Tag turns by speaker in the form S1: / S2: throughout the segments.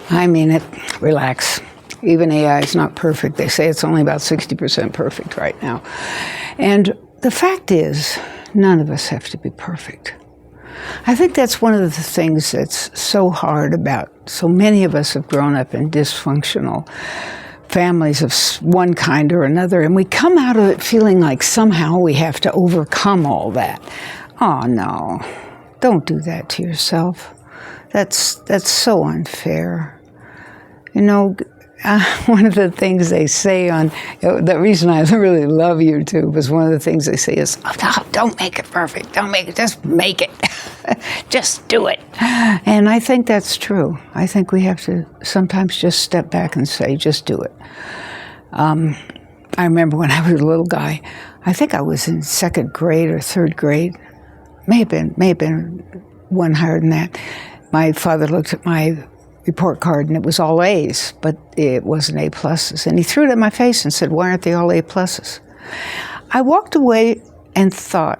S1: I mean it. Relax. Even AI is not perfect. They say it's only about 60% perfect right now. And the fact is, none of us have to be perfect. I think that's one of the things that's so hard about so many of us have grown up in dysfunctional families of one kind or another, and we come out of it feeling like somehow we have to overcome all that. Oh no, don't do that to yourself. That's so unfair. You know, one of the things they say on, the reason I really love YouTube is one of the things they say is, oh, no, don't make it perfect. Don't make it, just make it. Just do it. And I think that's true. I think we have to sometimes just step back and say, just do it. I remember when I was a little guy, I think I was in 2nd grade or 3rd grade, may have been one higher than that. My father looked at my report card and it was all A's, but it wasn't A pluses. And he threw it at my face and said, why aren't they all A pluses? I walked away and thought,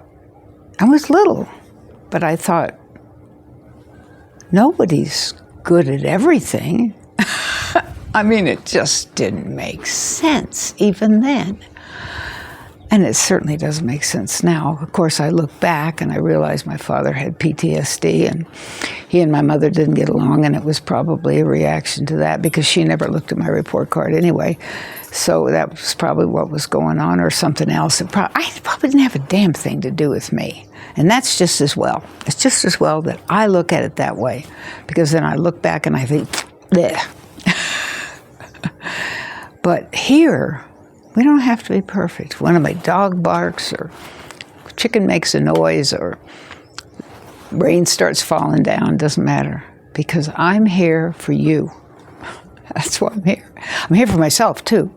S1: I was little, but I thought, nobody's good at everything. I mean, it just didn't make sense even then. And it certainly doesn't make sense now. Of course, I look back and I realize my father had PTSD and he and my mother didn't get along, and it was probably a reaction to that because she never looked at my report card anyway. So that was probably what was going on, or something else. I probably didn't have a damn thing to do with me. And that's just as well. It's just as well that I look at it that way, because then I look back and I think, bleh. But here, we don't have to be perfect. When my dog barks, or chicken makes a noise, or rain starts falling down, doesn't matter, because I'm here for you. That's why I'm here. I'm here for myself too,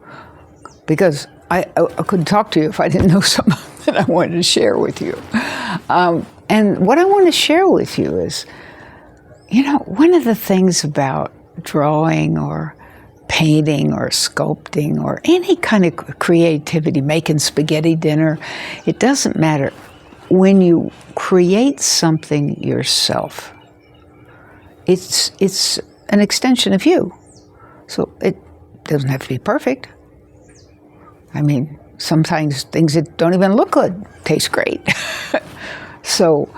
S1: because I couldn't talk to you if I didn't know something that I wanted to share with you. And what I want to share with you is, you know, one of the things about drawing or painting or sculpting or any kind of creativity, making spaghetti dinner, it doesn't matter. When you create something yourself, it's an extension of you. So it doesn't have to be perfect. I mean, sometimes things that don't even look good taste great. So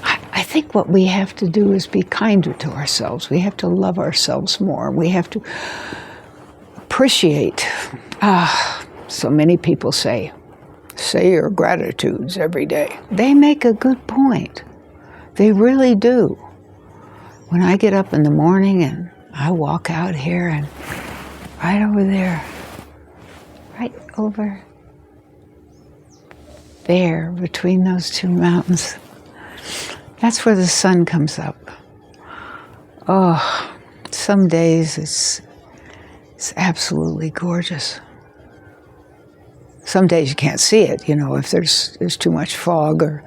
S1: I think what we have to do is be kinder to ourselves. We have to love ourselves more. We have to appreciate. So many people say your gratitudes every day. They make a good point. They really do. When I get up in the morning and I walk out here, and right over there, right over there between those two mountains, that's where the sun comes up. Oh, some days it's absolutely gorgeous. Some days you can't see it, you know, if there's too much fog, or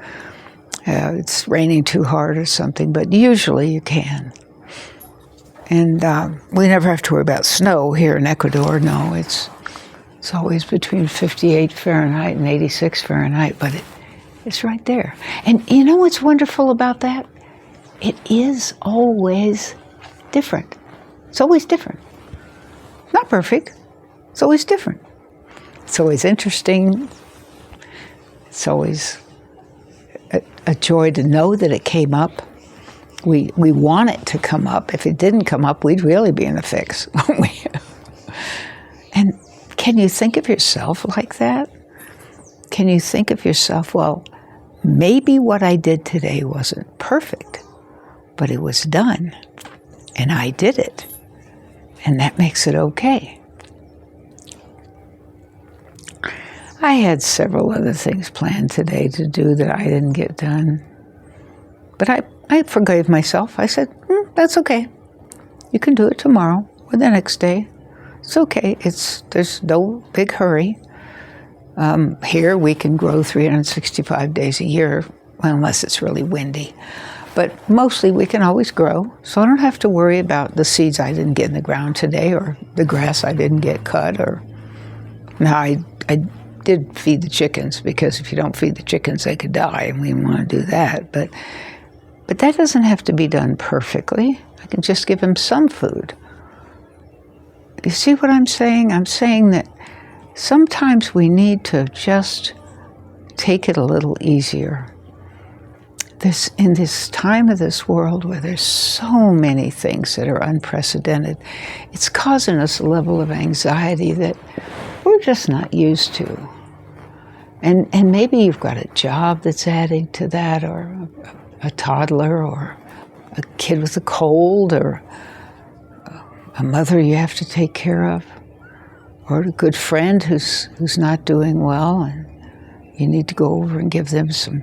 S1: it's raining too hard or something, but usually you can. And we never have to worry about snow here in Ecuador. No, it's always between 58 Fahrenheit and 86 Fahrenheit, but it's right there. And you know what's wonderful about that? It is always different. It's always different. Not perfect. It's always different. It's always interesting. It's always a joy to know that it came up. We want it to come up. If it didn't come up, we'd really be in a fix. And can you think of yourself like that? Can you think of yourself, well, maybe what I did today wasn't perfect, but it was done, and I did it, and that makes it okay. I had several other things planned today to do that I didn't get done, but I forgave myself. I said, that's okay. You can do it tomorrow or the next day. It's okay. There's no big hurry. Here we can grow 365 days a year, well, unless it's really windy. But mostly we can always grow, so I don't have to worry about the seeds I didn't get in the ground today, or the grass I didn't get cut. Or now I did feed the chickens, because if you don't feed the chickens, they could die, and we didn't want to do that. But that doesn't have to be done perfectly. I can just give them some food. you see what I'm saying? I'm saying that sometimes we need to just take it a little easier. In this time of this world where there's so many things that are unprecedented, it's causing us a level of anxiety that we're just not used to. And maybe you've got a job that's adding to that, or a toddler, or a kid with a cold, or a mother you have to take care of, or a good friend who's not doing well, and you need to go over and give them some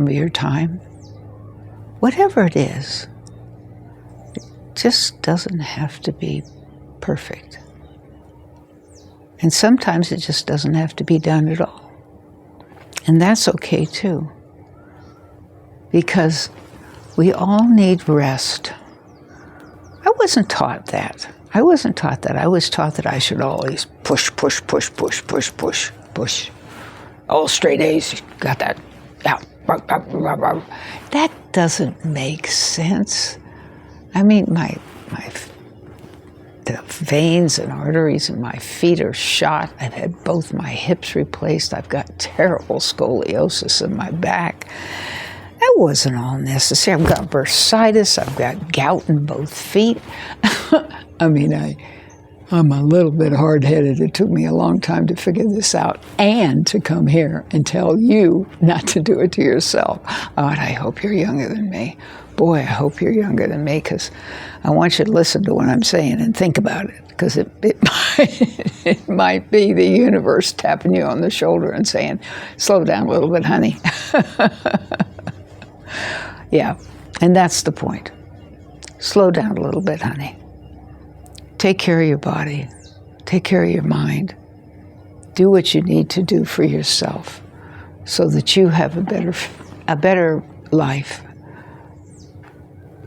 S1: of your time. Whatever it is, it just doesn't have to be perfect. And sometimes it just doesn't have to be done at all. And that's okay too. Because we all need rest. I wasn't taught that. I was taught that I should always push. All straight A's, got that. Yeah. That doesn't make sense. I mean, the veins and arteries in my feet are shot. I've had both my hips replaced. I've got terrible scoliosis in my back. That wasn't all necessary. I've got bursitis. I've got gout in both feet. I mean, I'm a little bit hard-headed. It took me a long time to figure this out and to come here and tell you not to do it to yourself. Oh, and I hope you're younger than me. Boy, I hope you're younger than me, because I want you to listen to what I'm saying and think about it, because it might be the universe tapping you on the shoulder and saying, slow down a little bit, honey. Yeah, and that's the point. Slow down a little bit, honey. Take care of your body. Take care of your mind. Do what you need to do for yourself so that you have a better life.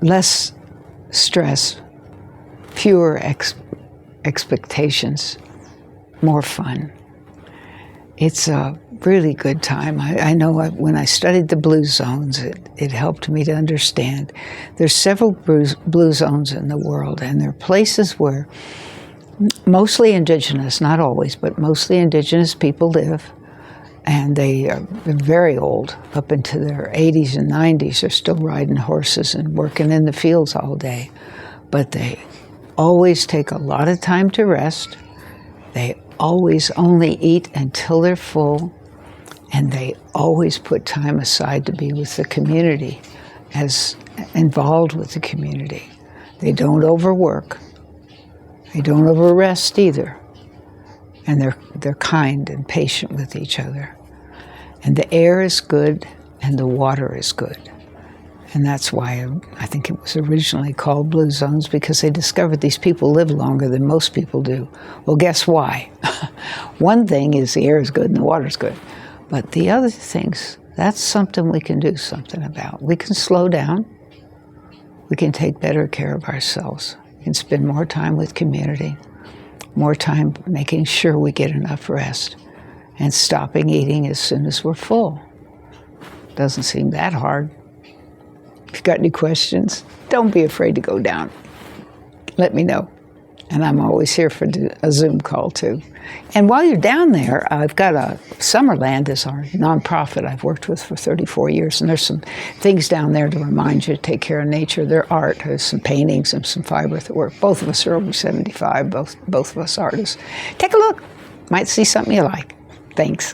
S1: Less stress, fewer expectations, more fun. It's a really good time. I know when I studied the blue zones, it helped me to understand. There's several blue zones in the world, and they're places where mostly indigenous, not always, but mostly indigenous people live. And they are very old, up into their 80s and 90s. They're still riding horses and working in the fields all day. But they always take a lot of time to rest. They always only eat until they're full. And they always put time aside to be with the community, as involved with the community. They don't overwork. They don't overrest either. And they're kind and patient with each other. And the air is good and the water is good. And that's why I think it was originally called blue zones, because they discovered these people live longer than most people do. Well, guess why? One thing is the air is good and the water is good. But the other things, that's something we can do something about. We can slow down. We can take better care of ourselves. We can spend more time with community, more time making sure we get enough rest, and stopping eating as soon as we're full. Doesn't seem that hard. If you've got any questions, don't be afraid to go down. Let me know. And I'm always here for a Zoom call too. And while you're down there, I've got Summerland is our nonprofit I've worked with for 34 years. And there's some things down there to remind you to take care of nature. Their art, there's some paintings and some fiber that work. Both of us are over 75, both of us artists. Take a look. Might see something you like. Thanks.